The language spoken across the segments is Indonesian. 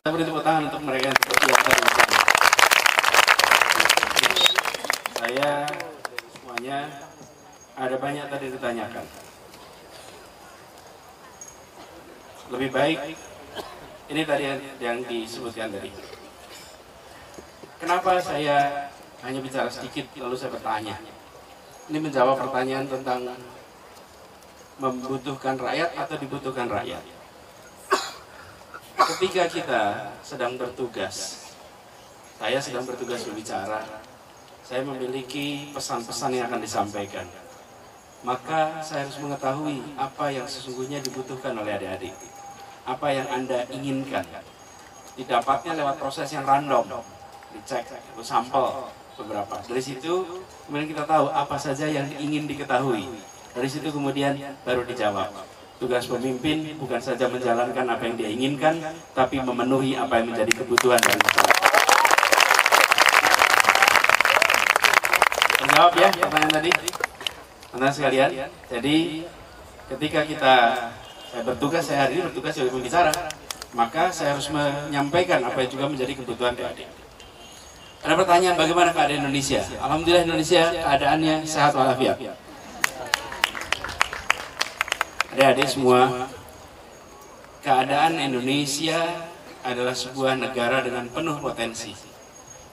Beri tepuk tangan untuk mereka yang berpuasa di sana. Saya semuanya ada banyak tadi ditanyakan. Lebih baik ini tadi yang disebutkan tadi. Kenapa saya hanya bicara sedikit lalu saya bertanya? Ini menjawab pertanyaan tentang membutuhkan rakyat atau dibutuhkan rakyat. Ketika kita sedang bertugas, saya sedang bertugas berbicara, saya memiliki pesan-pesan yang akan disampaikan. Maka saya harus mengetahui apa yang sesungguhnya dibutuhkan oleh adik-adik. Apa yang Anda inginkan. Didapatnya lewat proses yang random. Dicek, sampel beberapa. Dari situ kemudian kita tahu apa saja yang ingin diketahui. Dari situ kemudian baru dijawab. Tugas pemimpin bukan saja menjalankan apa yang dia inginkan, tapi memenuhi apa yang menjadi kebutuhan dari masyarakat. Menjawab ya pertanyaan tadi, teman-teman sekalian. Jadi ketika saya bertugas, saya hari ini bertugas sebagai pembicara, maka saya harus menyampaikan apa yang juga menjadi kebutuhan adik-adik. Ada pertanyaan, bagaimana keadaan Indonesia? Alhamdulillah Indonesia keadaannya sehat walafiat. Adik-adik semua, keadaan Indonesia adalah sebuah negara dengan penuh potensi.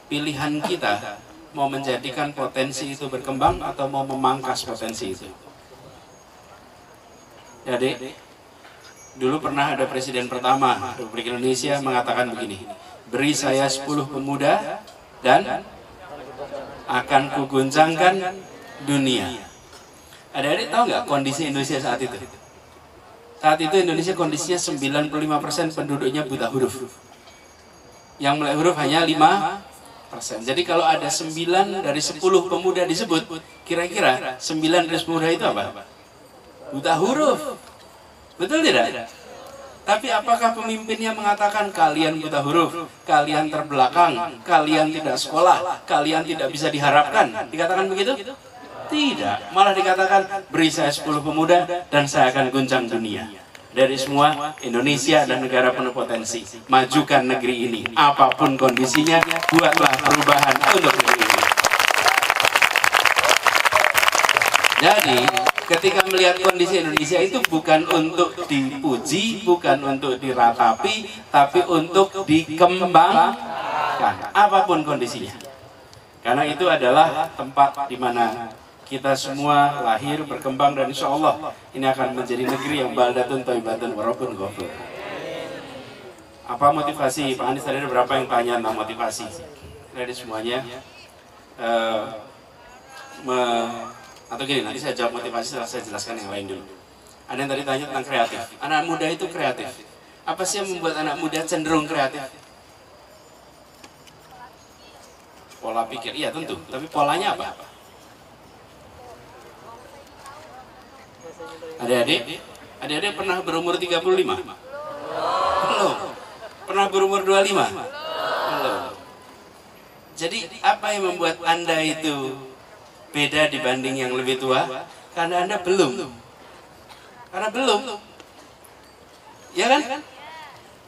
Pilihan kita mau menjadikan potensi itu berkembang atau mau memangkas potensi itu. Adik, dulu pernah ada presiden pertama Republik Indonesia mengatakan begini, beri saya 10 pemuda dan akan kuguncangkan dunia. Adik-adik tahu nggak kondisi Indonesia saat itu? Saat itu Indonesia kondisinya 95% penduduknya buta huruf. Yang melek huruf hanya 5%. Jadi kalau ada 9 dari 10 pemuda disebut, kira-kira 9 dari 10 pemuda itu apa? Buta huruf. Betul tidak? Tapi apakah pemimpinnya mengatakan kalian buta huruf, kalian terbelakang, kalian tidak sekolah, kalian tidak bisa diharapkan? Dikatakan begitu? Tidak, malah dikatakan beri saya 10 pemuda dan saya akan guncang dunia. Dari semua Indonesia dan negara penuh potensi, majukan negeri ini, apapun kondisinya, buatlah perubahan untuk negeri ini. Jadi, ketika melihat kondisi Indonesia itu bukan untuk dipuji, bukan untuk diratapi, tapi untuk dikembangkan, apapun kondisinya. Karena itu adalah tempat di mana kita semua lahir, berkembang, dan insya Allah ini akan menjadi negeri yang baldatun thayyibatun wa rabbun ghafur. Apa motivasi? Pak Anies tadi ada berapa yang tanya tentang motivasi? Dari semuanya atau gini, nanti saya jawab motivasi setelah saya jelaskan yang lain dulu. Ada yang tadi tanya tentang kreatif. Anak muda itu kreatif. Apa sih yang membuat anak muda cenderung kreatif? Pola pikir, iya tentu. Tapi polanya apa? Adik-adik pernah berumur 35? Belum. Pernah berumur 25? Belum. Jadi apa yang membuat Anda itu beda dibanding yang lebih tua? Karena Anda belum. Karena belum. Ya kan?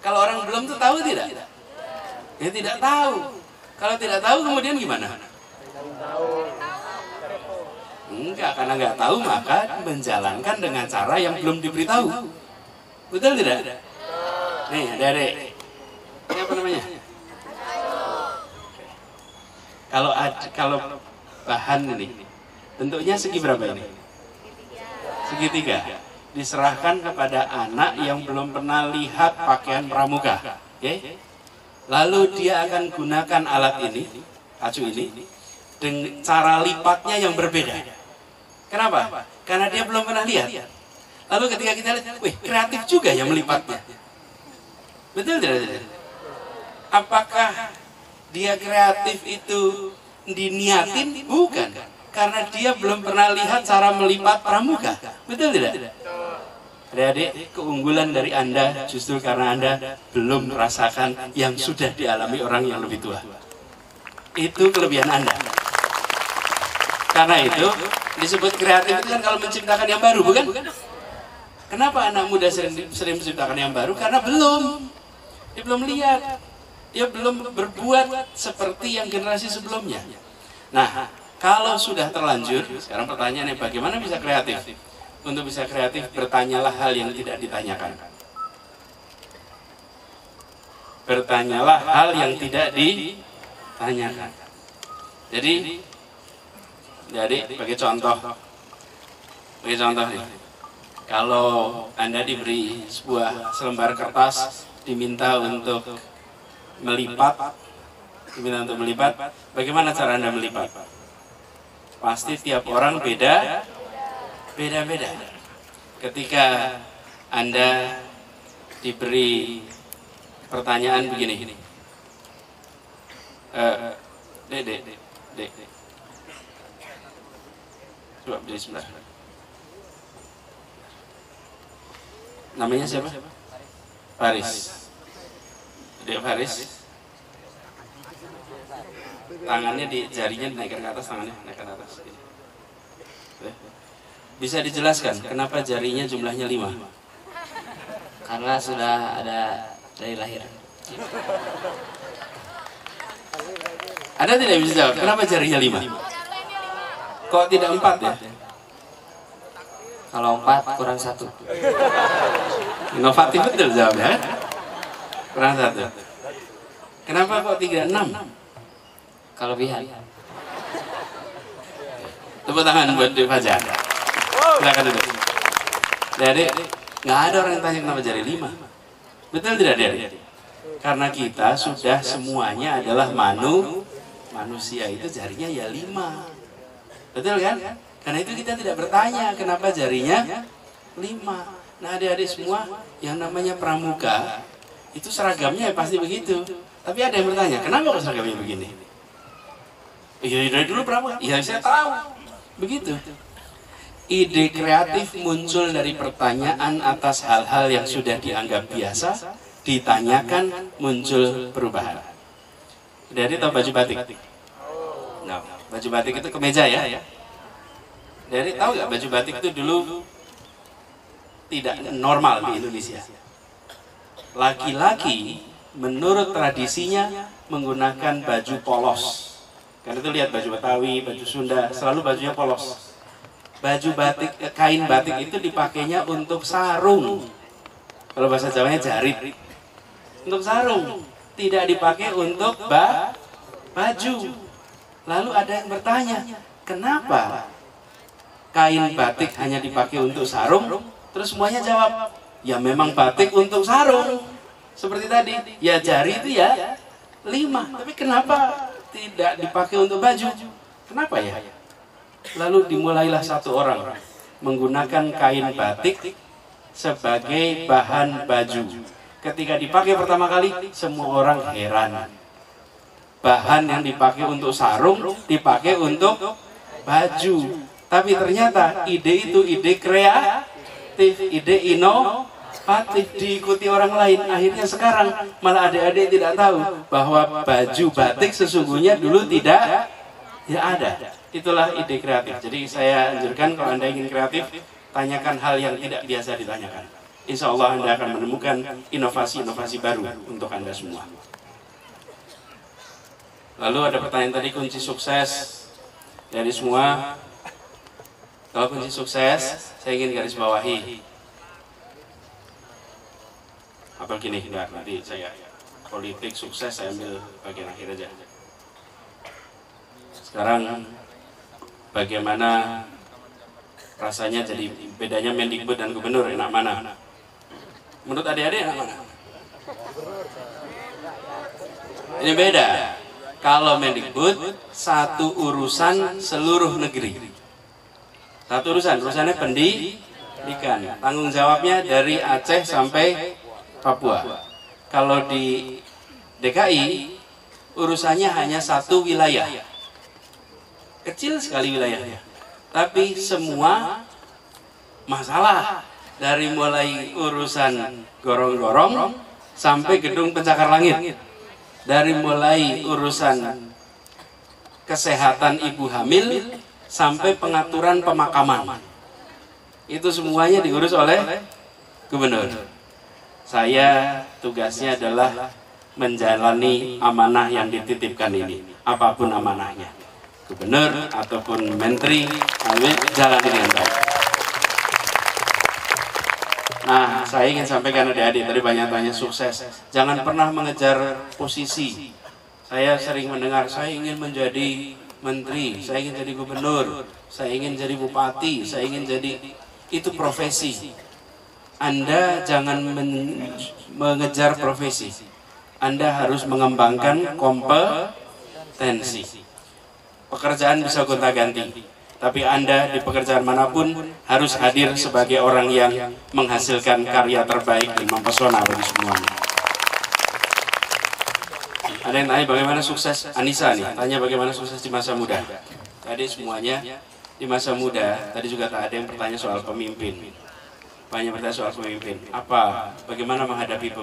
Kalau orang belum tuh tahu tidak? Ya tidak tahu. Kalau tidak tahu kemudian gimana? Enggak, karena nggak tahu maka menjalankan dengan cara yang belum diberitahu. Betul tidak? Nih, adik-adik. Ini apa namanya? Kalau bahan ini bentuknya segi berapa ini? Segitiga. Diserahkan kepada anak yang belum pernah lihat pakaian pramuka. Oke? Lalu dia akan gunakan alat ini, kacu ini, dengan cara lipatnya yang berbeda. Kenapa? Karena dia belum pernah lihat. Lalu ketika kita lihat, wih, kreatif juga yang melipatnya. Betul tidak? Apakah dia kreatif itu diniatin? Bukan. Karena dia belum pernah lihat cara melipat pramuka. Betul tidak? Adik-adik, keunggulan dari Anda justru karena Anda belum merasakan yang sudah dialami orang yang lebih tua. Itu kelebihan Anda. Karena itu disebut kreatif itu kan kalau menciptakan yang baru, bukan? Kenapa anak muda sering menciptakan yang baru? Karena belum. Dia belum lihat, dia belum berbuat seperti yang generasi sebelumnya. Nah, kalau sudah terlanjur, sekarang pertanyaannya bagaimana bisa kreatif? Untuk bisa kreatif, bertanyalah hal yang tidak ditanyakan. Bertanyalah hal yang tidak ditanyakan. Jadi sebagai contoh nih, kalau Anda diberi sebuah selembar kertas, diminta untuk melipat, bagaimana cara Anda melipat? Pasti tiap orang beda-beda. Ketika Anda diberi pertanyaan begini, Dek, coba beri sebelah. Namanya siapa? Faris. Dek Faris. Tangannya di jarinya dinaikkan ke atas, tangannya naikkan ke atas. Bisa dijelaskan kenapa jarinya jumlahnya 5? Karena sudah ada dari lahir. Anda tidak bisa jawab kenapa jarinya 5? Kok tidak 4 ya? Kalau 4 kurang 1. Inovatif betul jawabnya. Kurang 1. Kenapa kok 3, 6? Kelebihan. Tepuk tangan buat Dev Fajar. Silakan duduk. Jadi nggak ada orang yang tanya kenapa jari 5. Betul tidak Dek? Karena kita sudah semuanya adalah manusia, itu jarinya ya 5. Betul kan? Karena itu kita tidak bertanya kenapa jarinya 5. Nah adik-adik semua yang namanya pramuka itu seragamnya ya pasti begitu. Tapi ada yang bertanya kenapa kok seragamnya begini? Iya dari dulu pramuka. Iya saya tahu. Begitu. Ide kreatif muncul dari pertanyaan atas hal-hal yang sudah dianggap biasa, ditanyakan muncul perubahan. Dari tahu baju batik? Nah, baju batik itu kemeja ya. Dari tahu nggak baju batik itu dulu tidak normal di Indonesia. Laki-laki menurut tradisinya menggunakan baju polos. Karena itu lihat baju Betawi, baju Sunda, selalu bajunya polos. Baju batik, kain batik itu dipakainya untuk sarung. Kalau bahasa Jawanya jarit. Untuk sarung, tidak dipakai untuk baju. Lalu ada yang bertanya, kenapa kain batik hanya dipakai untuk sarung? Terus semuanya jawab, ya memang batik untuk sarung. Seperti tadi, ya jari itu ya 5. Tapi kenapa tidak dipakai untuk baju? Kenapa ya? Lalu dimulailah satu orang menggunakan kain batik sebagai bahan baju. Ketika dipakai pertama kali, semua orang heran. Bahan yang dipakai untuk sarung dipakai untuk baju. Tapi ternyata ide itu ide kreatif, ide inovatif, diikuti orang lain. Akhirnya sekarang malah adik-adik tidak tahu bahwa baju batik sesungguhnya dulu tidak ada. Itulah ide kreatif. Jadi saya anjurkan kalau Anda ingin kreatif, tanyakan hal yang tidak biasa ditanyakan. Insya Allah Anda akan menemukan inovasi-inovasi baru untuk Anda semua. Lalu ada pertanyaan tadi, kunci sukses dari semua. Kalau kunci sukses, saya ingin garis bawahi. Apa gini, enggak, nanti saya politik sukses saya ambil bagian akhir aja. Sekarang bagaimana rasanya jadi bedanya Mendikbud dan gubernur, enak mana? Menurut adik-adik enak mana? Ini beda. Kalau Mendikbud satu urusan seluruh negeri. Satu urusannya pendidikan. Tanggung jawabnya dari Aceh sampai Papua. Kalau di DKI urusannya hanya satu wilayah. Kecil sekali wilayahnya. Tapi semua masalah dari mulai urusan gorong-gorong sampai gedung pencakar langit. Dari mulai urusan kesehatan ibu hamil sampai pengaturan pemakaman. Itu semuanya diurus oleh gubernur. Saya tugasnya adalah menjalani amanah yang dititipkan ini, apapun amanahnya, gubernur ataupun menteri, kami jalani dengan baik. Nah, saya ingin sampaikan adik-adik, tadi banyak tanya sukses, jangan pernah mengejar posisi. Saya sering mendengar, saya ingin menjadi menteri, saya ingin jadi gubernur, saya ingin jadi bupati, saya ingin jadi, itu profesi. Anda jangan mengejar profesi, Anda harus mengembangkan kompetensi. Pekerjaan bisa gonta-ganti, tapi Anda di pekerjaan manapun harus hadir sebagai orang yang menghasilkan karya terbaik dan mempesona bagi semuanya. Ada yang tanya bagaimana sukses Anissa nih, tanya bagaimana sukses di masa muda. Tadi semuanya di masa muda, tadi juga tak ada yang bertanya soal pemimpin. Banyak bertanya soal pemimpin. Bagaimana menghadapi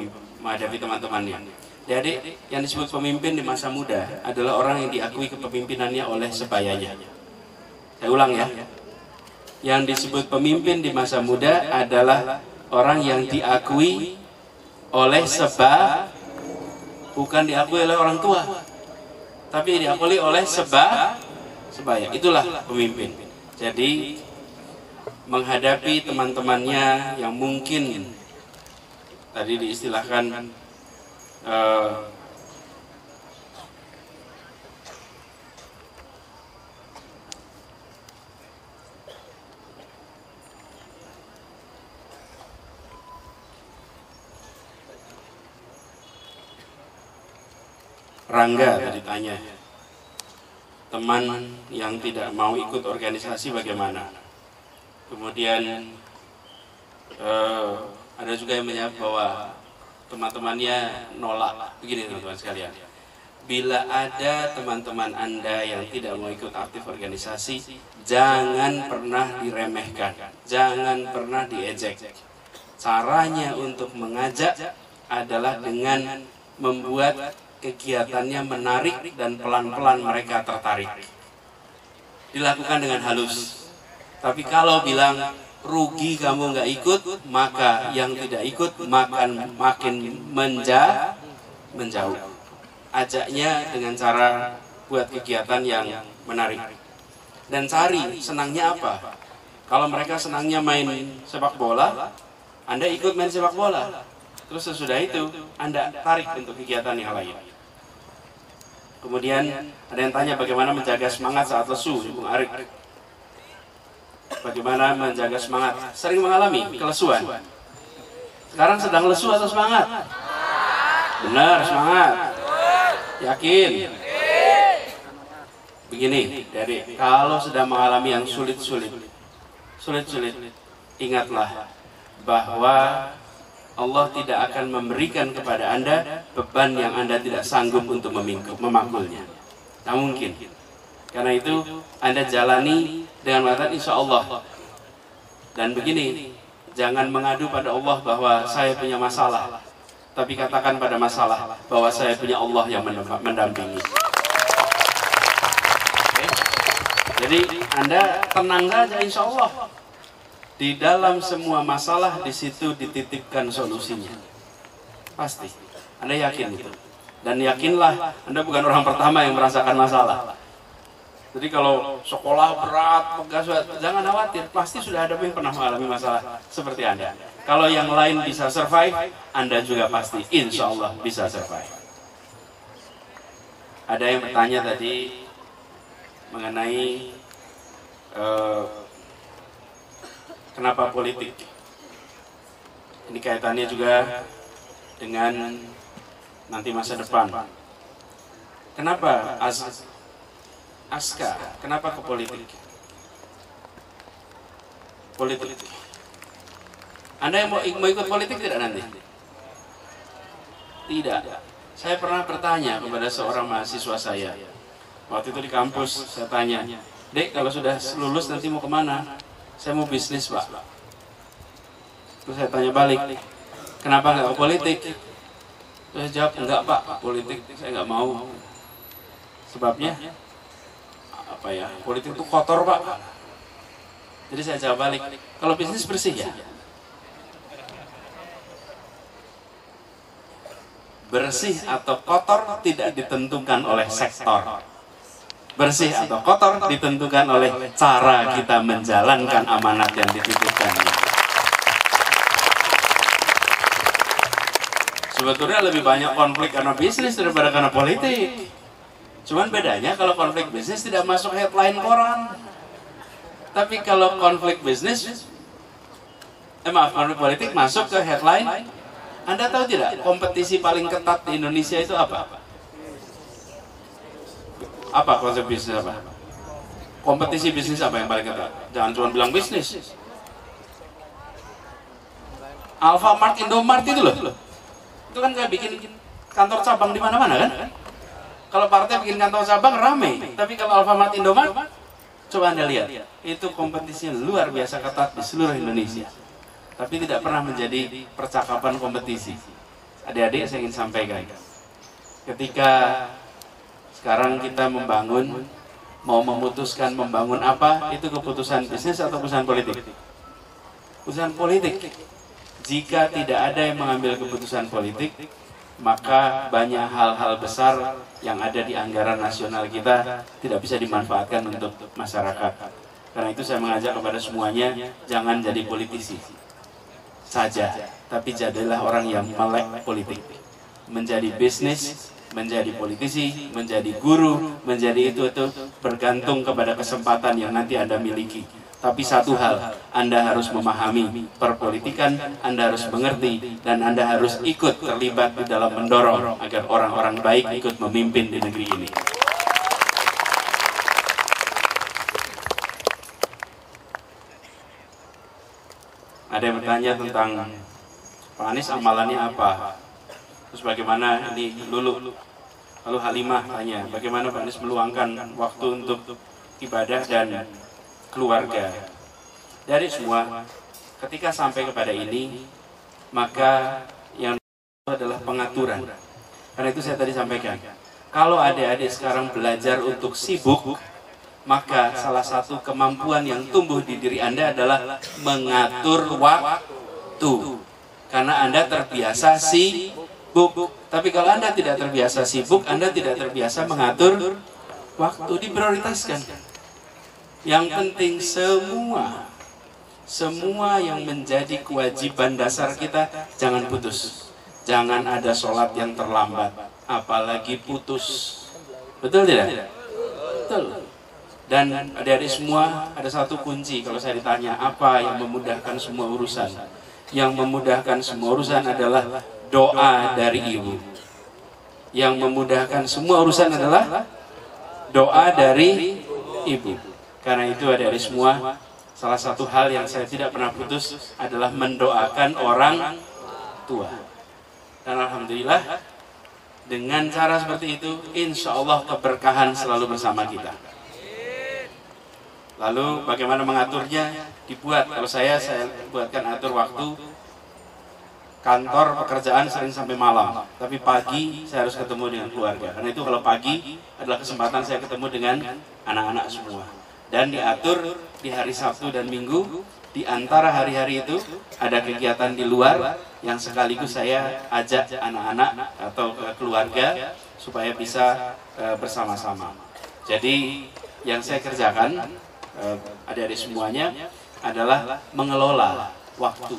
teman-temannya. Jadi yang disebut pemimpin di masa muda adalah orang yang diakui kepemimpinannya oleh sebayanya. Saya ulang ya. Yang disebut pemimpin di masa muda adalah orang yang diakui oleh bukan diakui oleh orang tua, tapi diakui oleh sebaya. Itulah pemimpin. Jadi menghadapi teman-temannya yang mungkin tadi diistilahkan Rangga tadi tanya, teman yang tidak mau ikut organisasi bagaimana? Kemudian ada juga yang menyebut bahwa teman-temannya nolak. Begini teman-teman sekalian, bila ada teman-teman Anda yang tidak mau ikut aktif organisasi, jangan pernah diremehkan, jangan pernah diejek. Caranya untuk mengajak adalah dengan membuat kegiatannya menarik dan pelan-pelan mereka tertarik. Dilakukan dengan halus. Tapi kalau bilang rugi kamu nggak ikut, maka yang tidak ikut makin menjauh. Ajaknya dengan cara buat kegiatan yang menarik. Dan cari senangnya apa. Kalau mereka senangnya main sepak bola, Anda ikut main sepak bola. Terus sesudah itu Anda tarik untuk kegiatan yang lain. Kemudian ada yang tanya bagaimana menjaga semangat saat lesu, Bung Arik. Bagaimana menjaga semangat? Sering mengalami kelesuan. Sekarang sedang lesu atau semangat? Benar, semangat. Yakin? Begini, Dede, kalau sedang mengalami yang sulit-sulit, ingatlah bahwa Allah tidak akan memberikan kepada Anda beban yang Anda tidak sanggup untuk memakulnya. Tak mungkin. Karena itu Anda jalani dengan mengatakan insya Allah. Dan begini, jangan mengadu pada Allah bahwa saya punya masalah, tapi katakan pada masalah bahwa saya punya Allah yang mendampingi. Okay? Jadi Anda tenang saja insya Allah. Di dalam semua masalah di situ dititipkan solusinya. Pasti. Anda yakin itu. Dan yakinlah Anda bukan orang pertama yang merasakan masalah. Jadi kalau sekolah berat, tugas jangan khawatir, pasti sudah ada yang pernah mengalami masalah seperti Anda. Kalau yang lain bisa survive, Anda juga pasti insya Allah bisa survive. Ada yang bertanya tadi mengenai kenapa politik? Ini kaitannya juga dengan nanti masa depan. Kenapa Aska? Kenapa ke politik? Politik. Anda yang mau ikut politik tidak nanti? Tidak. Saya pernah bertanya kepada seorang mahasiswa saya. Waktu itu di kampus saya tanya, Dek, kalau sudah lulus nanti mau kemana? Saya mau bisnis, Pak. Terus saya tanya balik, kenapa nggak ke politik? Terus saya jawab, enggak Pak, politik saya nggak mau. Sebabnya apa ya? Politik itu kotor Pak. Jadi saya jawab balik, kalau bisnis bersih ya. bersih atau kotor tidak ditentukan oleh sektor. Bersih atau kotor ditentukan oleh cara kita menjalankan amanat yang dititipkan. Sebetulnya lebih banyak konflik karena bisnis daripada karena politik. Cuman bedanya kalau konflik bisnis tidak masuk headline koran. Tapi kalau konflik bisnis, konflik politik masuk ke headline. Anda tahu tidak kompetisi paling ketat di Indonesia itu apa? Apa konsep bisnis apa? Kompetisi bisnis apa yang paling ketat? Jangan cuma bilang bisnis. Alfamart, Indomart itu loh. Itu kan nggak bikin kantor cabang di mana-mana kan? Kalau partai bikin kantor cabang rame, tapi kalau Alfamart, Indomart, coba Anda lihat, itu kompetisinya luar biasa ketat di seluruh Indonesia. Tapi tidak pernah menjadi percakapan kompetisi. Adik-adik saya ingin sampaikan, ketika sekarang kita membangun, mau memutuskan membangun apa, itu keputusan bisnis atau keputusan politik? Keputusan politik. Jika tidak ada yang mengambil keputusan politik, maka banyak hal-hal besar yang ada di anggaran nasional kita tidak bisa dimanfaatkan untuk masyarakat. Karena itu saya mengajak kepada semuanya, jangan jadi politisi saja, tapi jadilah orang yang melek politik. Menjadi bisnis, menjadi politisi, menjadi guru, menjadi itu bergantung kepada kesempatan yang nanti Anda miliki. Tapi satu hal, Anda harus memahami perpolitikan, Anda harus mengerti, dan Anda harus ikut terlibat di dalam mendorong agar orang-orang baik ikut memimpin di negeri ini. Ada yang bertanya tentang Pak Anies amalannya apa? Terus bagaimana ini Lulu? Lalu Halimah tanya, bagaimana Pak Anies meluangkan waktu untuk ibadah dan keluarga. Dari semua, ketika sampai kepada ini, maka yang adalah pengaturan. Karena itu saya tadi sampaikan, kalau adik-adik sekarang belajar untuk sibuk, maka salah satu kemampuan yang tumbuh di diri Anda adalah mengatur waktu. Karena Anda terbiasa sibuk. Tapi kalau Anda tidak terbiasa sibuk, Anda tidak terbiasa mengatur waktu, diprioritaskan. Yang penting semua yang menjadi kewajiban dasar kita jangan putus. Jangan ada sholat yang terlambat, apalagi putus. Betul tidak? Betul. Dan adik-adik semua, ada satu kunci kalau saya ditanya apa yang memudahkan semua urusan. Yang memudahkan semua urusan adalah doa dari ibu. Yang memudahkan semua urusan adalah doa dari ibu. Karena itu adik-adik semua, salah satu hal yang saya tidak pernah putus adalah mendoakan orang tua. Dan alhamdulillah, dengan cara seperti itu, insya Allah keberkahan selalu bersama kita. Lalu bagaimana mengaturnya? Dibuat, kalau saya buatkan atur waktu. Kantor, pekerjaan sering sampai malam, tapi pagi saya harus ketemu dengan keluarga. Karena itu kalau pagi adalah kesempatan saya ketemu dengan anak-anak semua. Dan diatur di hari Sabtu dan Minggu, di antara hari-hari itu ada kegiatan di luar yang sekaligus saya ajak anak-anak atau keluarga supaya bisa bersama-sama. Jadi yang saya kerjakan, adik-adik semuanya, adalah mengelola waktu.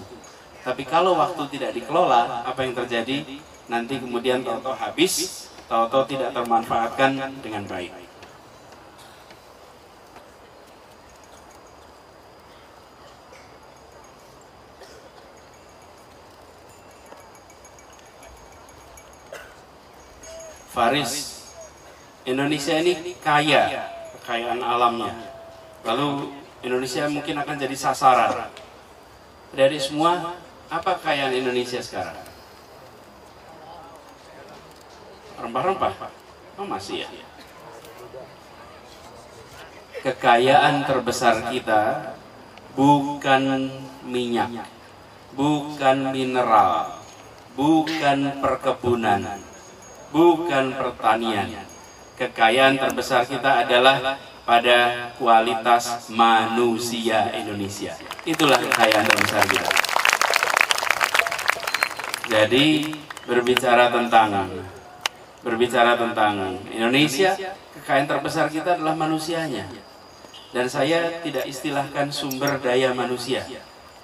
Tapi kalau waktu tidak dikelola, apa yang terjadi? Nanti kemudian tahu-tahu habis, tahu-tahu tidak termanfaatkan dengan baik. Faris, Indonesia ini kaya, kekayaan alamnya. Lalu Indonesia mungkin akan jadi sasaran. Dari semua, apa kekayaan Indonesia sekarang? Rempah-rempah? Oh masih ya. Kekayaan terbesar kita bukan minyak, bukan mineral, bukan perkebunan, bukan pertanian. Kekayaan terbesar kita adalah pada kualitas manusia Indonesia. Itulah kekayaan terbesar kita. Jadi berbicara tentang Indonesia, kekayaan terbesar kita adalah manusianya. Dan saya tidak istilahkan sumber daya manusia.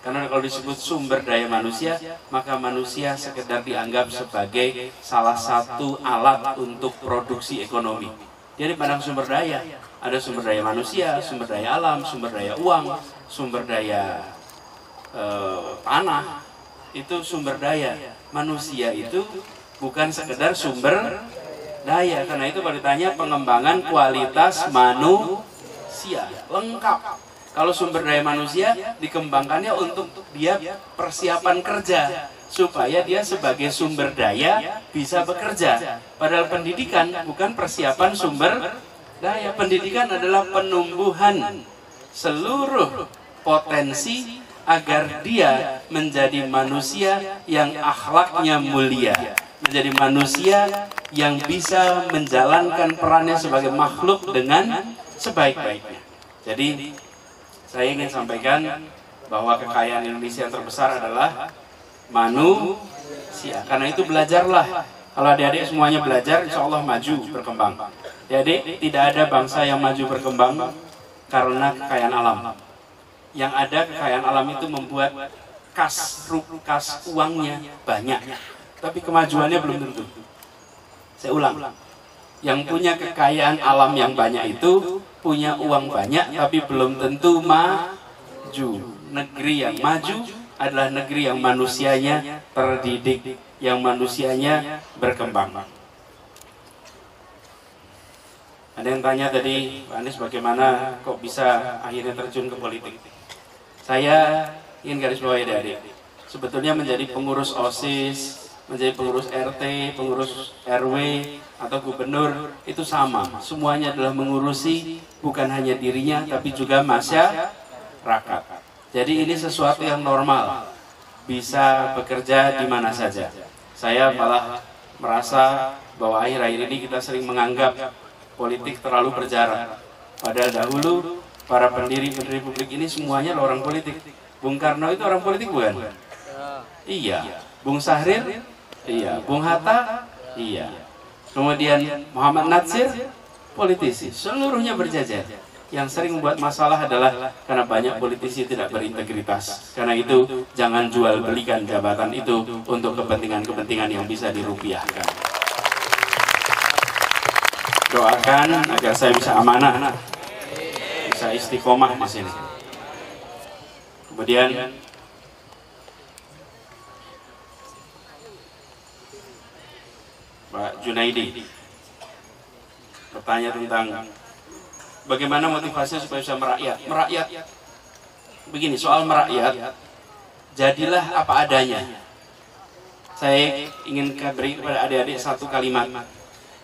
Karena kalau disebut sumber daya manusia, maka manusia sekedar dianggap sebagai salah satu alat untuk produksi ekonomi. Jadi pandang sumber daya, ada sumber daya manusia, sumber daya alam, sumber daya uang, sumber daya tanah, itu sumber daya. Manusia itu bukan sekedar sumber daya. Karena itu kalau ditanya pengembangan kualitas manusia, lengkap. Kalau sumber daya manusia dikembangkannya untuk dia persiapan kerja, supaya dia sebagai sumber daya bisa bekerja. Padahal pendidikan bukan persiapan sumber daya. Pendidikan adalah penumbuhan seluruh potensi agar dia menjadi manusia yang akhlaknya mulia, menjadi manusia yang bisa menjalankan perannya sebagai makhluk dengan sebaik-baiknya. Jadi saya ingin sampaikan bahwa kekayaan Indonesia yang terbesar adalah manusia. Karena itu belajarlah. Kalau adik-adik semuanya belajar, insya Allah maju berkembang. Adik-adik, tidak ada bangsa yang maju berkembang karena kekayaan alam. Yang ada kekayaan alam itu membuat kas uangnya banyak, tapi kemajuannya belum tentu. Saya ulang, yang punya kekayaan alam yang banyak itu punya uang banyak, tapi belum tentu maju. Negeri yang maju adalah negeri yang manusianya terdidik, yang manusianya berkembang. Ada yang tanya tadi, Pak Anies bagaimana kok bisa akhirnya terjun ke politik? Saya ingin garis bawahi adik-adik, sebetulnya menjadi pengurus OSIS, menjadi pengurus RT, pengurus RW, atau gubernur itu sama. Semuanya adalah mengurusi bukan hanya dirinya, tapi juga masyarakat. Jadi ini sesuatu yang normal, bisa bekerja di mana saja. Saya malah merasa bahwa akhir-akhir ini kita sering menganggap politik terlalu berjarak. Padahal dahulu para pendiri republik ini semuanya orang politik. Bung Karno itu orang politik bukan? Iya. Bung Sahrir? Iya. Bung Hatta? Iya. Kemudian Muhammad Natsir? Politisi. Seluruhnya berjajar. Yang sering membuat masalah adalah karena banyak politisi tidak berintegritas. Karena itu jangan jual belikan jabatan itu untuk kepentingan-kepentingan yang bisa dirupiahkan. Doakan agar saya bisa amanah, bisa istiqomah di sini. Kemudian Pak Junaidi bertanya tentang bagaimana motivasi supaya bisa merakyat. Merakyat begini, soal merakyat, jadilah apa adanya. Saya ingin beri kepada adik-adik satu kalimat.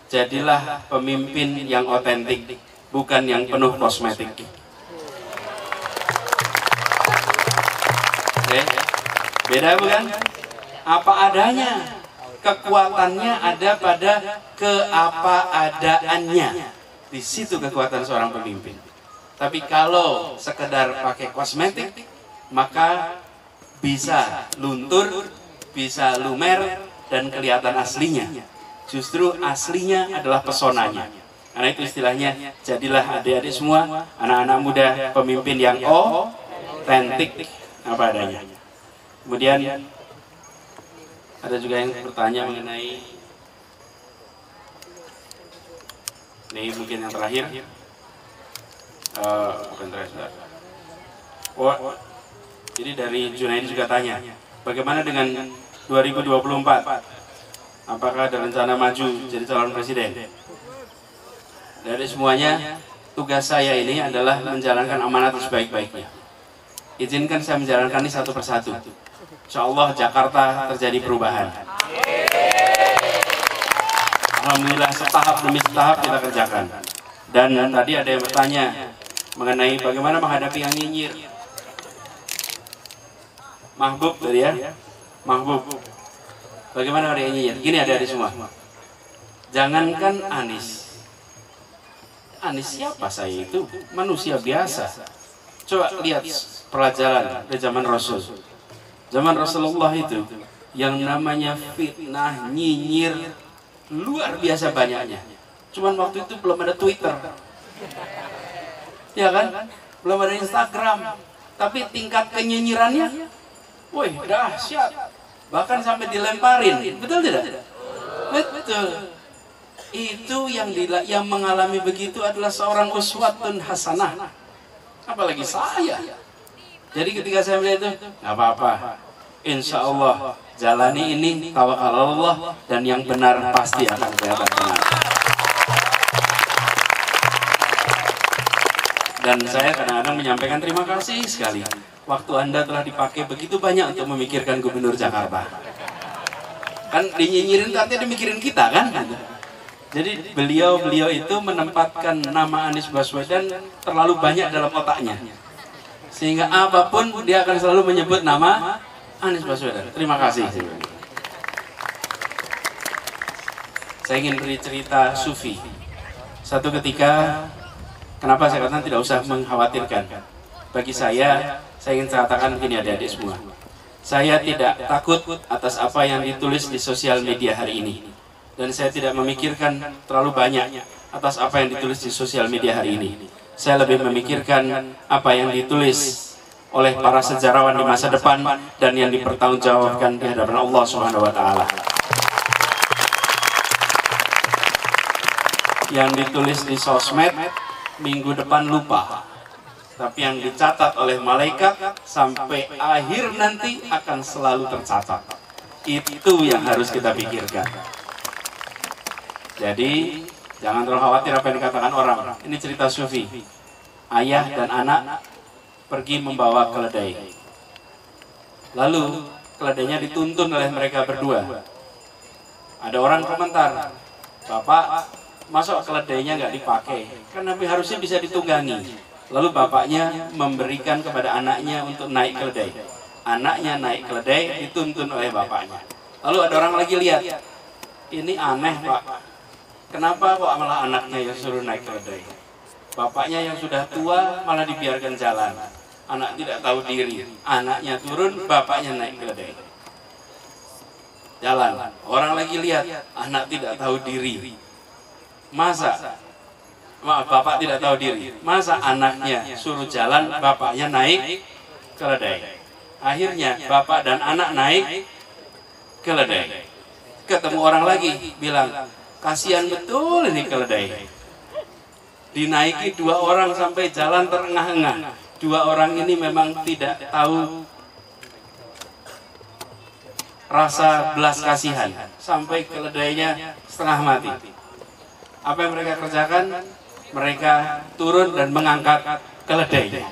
Jadilah pemimpin yang otentik, bukan yang penuh kosmetik. Oke, beda bukan? Apa adanya. Kekuatannya ada pada keapa-adaannya. Di situ kekuatan seorang pemimpin. Tapi kalau sekedar pakai kosmetik, maka bisa luntur, bisa lumer, dan kelihatan aslinya. Justru aslinya adalah pesonanya. Karena itu istilahnya, jadilah adik-adik semua, anak-anak muda, pemimpin yang otentik apa adanya. Kemudian ada juga yang bertanya mengenai, ini mungkin yang terakhir, bukan terakhir. Jadi dari Junaidi juga tanya, bagaimana dengan 2024? Apakah ada rencana maju jadi calon presiden? Dari semuanya, tugas saya ini adalah menjalankan amanat sebaik-baiknya. Izinkan saya menjalankan ini satu persatu. Insya Allah Jakarta terjadi perubahan. Alhamdulillah setahap demi setahap kita kerjakan. Dan tadi ada yang bertanya mengenai bagaimana menghadapi yang nyinyir. Mahbub tadi ya, Mahbub. Bagaimana orang yang nyinyir? Gini adik-adik semua. Jangankan Anies. Anies siapa saya itu? Manusia biasa. Coba lihat pelajaran dari zaman Rasul. Zaman Rasulullah itu yang namanya fitnah, nyinyir luar biasa banyaknya. Cuman waktu itu belum ada Twitter, ya kan? Belum ada Instagram. Tapi tingkat kenyinyirannya, woi dahsyat. Bahkan sampai dilemparin, betul tidak? Betul. Itu yang mengalami begitu adalah seorang uswatun hasanah. Apalagi saya. Jadi ketika saya melihat itu, nggak apa-apa. Insya Allah jalani ini, tawakal Allah, dan yang benar pasti akan kelihatan benar. Dan saya kadang-kadang menyampaikan terima kasih sekali. Waktu Anda telah dipakai begitu banyak untuk memikirkan Gubernur Jakarta. Kan dinyinyirin artinya dimikirin kita kan? Jadi beliau itu menempatkan nama Anies Baswedan terlalu banyak dalam otaknya. Sehingga apapun dia akan selalu menyebut nama Anies Baswedan. Terima kasih. Saya ingin beri cerita sufi. Satu ketika, kenapa saya katakan tidak usah mengkhawatirkan. Bagi saya ingin katakan begini adik-adik semua. Saya tidak takut atas apa yang ditulis di sosial media hari ini. Dan saya tidak memikirkan terlalu banyak atas apa yang ditulis di sosial media hari ini. Saya lebih memikirkan apa yang ditulis oleh para sejarawan di masa depan dan yang dipertanggungjawabkan di hadapan Allah Subhanahu wa taala. Yang ditulis di sosmed minggu depan lupa. Tapi yang dicatat oleh malaikat sampai akhir nanti akan selalu tercatat. Itu yang harus kita pikirkan. Jadi jangan terlalu khawatir apa yang dikatakan orang. Ini cerita sufi. Ayah dan anak pergi membawa keledai. Lalu keledainya dituntun oleh mereka berdua. Ada orang komentar, Bapak, masa keledainya nggak dipakai? Kan harusnya bisa ditunggangi. Lalu bapaknya memberikan kepada anaknya untuk naik keledai. Anaknya naik keledai dituntun oleh bapaknya. Lalu ada orang lagi lihat, ini aneh Pak. Kenapa kok malah anaknya yang suruh naik keledai? Bapaknya yang sudah tua malah dibiarkan jalan. Anak tidak tahu diri. Anaknya turun, bapaknya naik keledai. Jalan. Orang lagi lihat, anak tidak tahu diri. Bapak tidak tahu diri. Masa anaknya suruh jalan, bapaknya naik keledai. Akhirnya bapak dan anak naik keledai. Ketemu orang lagi, bilang, kasihan betul ini keledai. Dinaiki 2 orang sampai jalan terengah-engah. 2 orang ini memang tidak tahu rasa belas kasihan. Sampai keledainya setengah mati. Apa yang mereka kerjakan? Mereka turun dan mengangkat keledai.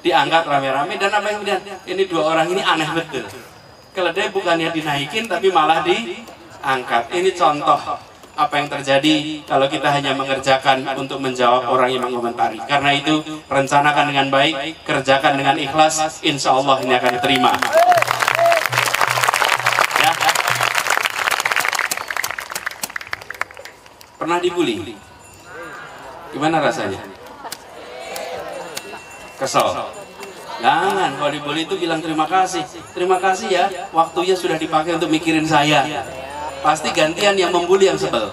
Diangkat rame-rame dan apa yang kemudian? Ini 2 orang ini aneh betul. Keledai bukannya dinaikin tapi malah diangkat. Ini contoh apa yang terjadi kalau kita hanya mengerjakan untuk menjawab orang yang mengomentari. Karena itu rencanakan dengan baik, kerjakan dengan ikhlas, insya Allah ini akan diterima. Ya. Pernah dibully? Gimana rasanya? Kesel? Jangan, kalau dibully itu bilang terima kasih. Terima kasih ya, waktunya sudah dipakai untuk mikirin saya. Pasti gantian yang membuli yang sebel.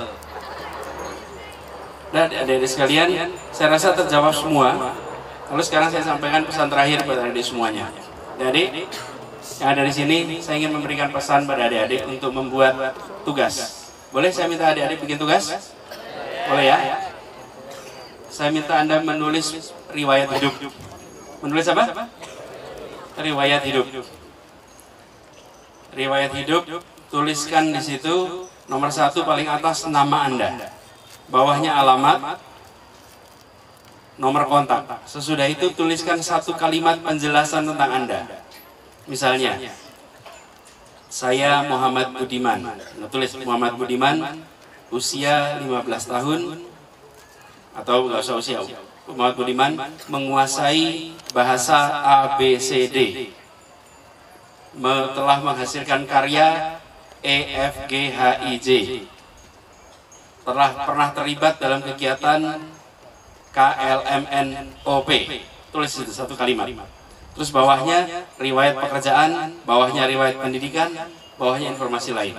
Dan adik-adik sekalian, saya rasa terjawab semua. Lalu sekarang saya sampaikan pesan terakhir pada adik semuanya. Adik yang ada di sini, saya ingin memberikan pesan pada adik-adik untuk membuat tugas. Boleh saya minta adik-adik bikin tugas? Boleh ya? Saya minta Anda menulis riwayat hidup. Menulis apa? Riwayat hidup. Riwayat hidup, tuliskan di situ nomor 1 paling atas nama Anda. Bawahnya alamat, nomor kontak. Sesudah itu tuliskan 1 kalimat penjelasan tentang Anda. Misalnya, saya Muhammad Budiman. Nah, tulis Muhammad Budiman, usia 15 tahun, atau nggak usah usia. Muhammad Budiman menguasai bahasa ABCD, telah menghasilkan karya EFGHIJ, telah pernah terlibat dalam kegiatan KLMNOP. Tulis itu 1 kalimat. Terus bawahnya riwayat pekerjaan, bawahnya riwayat pendidikan, bawahnya informasi lain.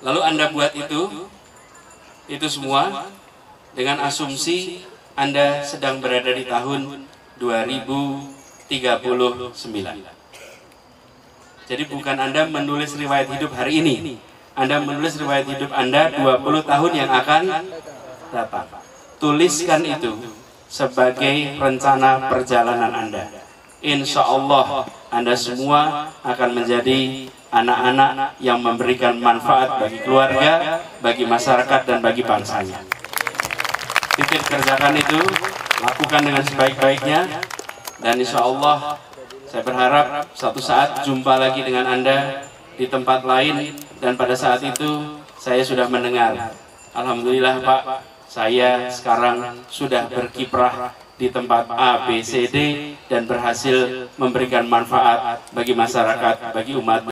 Lalu Anda buat itu semua dengan asumsi Anda sedang berada di tahun 2039. Jadi bukan Anda menulis riwayat hidup hari ini, Anda menulis riwayat hidup Anda 20 tahun yang akan datang. Tuliskan itu sebagai rencana perjalanan Anda. Insya Allah Anda semua akan menjadi anak-anak yang memberikan manfaat bagi keluarga, bagi masyarakat, dan bagi bangsanya. Titip kerjakan itu, lakukan dengan sebaik-baiknya, dan insya Allah saya berharap suatu saat jumpa lagi dengan Anda di tempat lain, dan pada saat itu saya sudah mendengar, alhamdulillah Pak, saya sekarang sudah berkiprah di tempat A, B, C, D dan berhasil memberikan manfaat bagi masyarakat, bagi umat.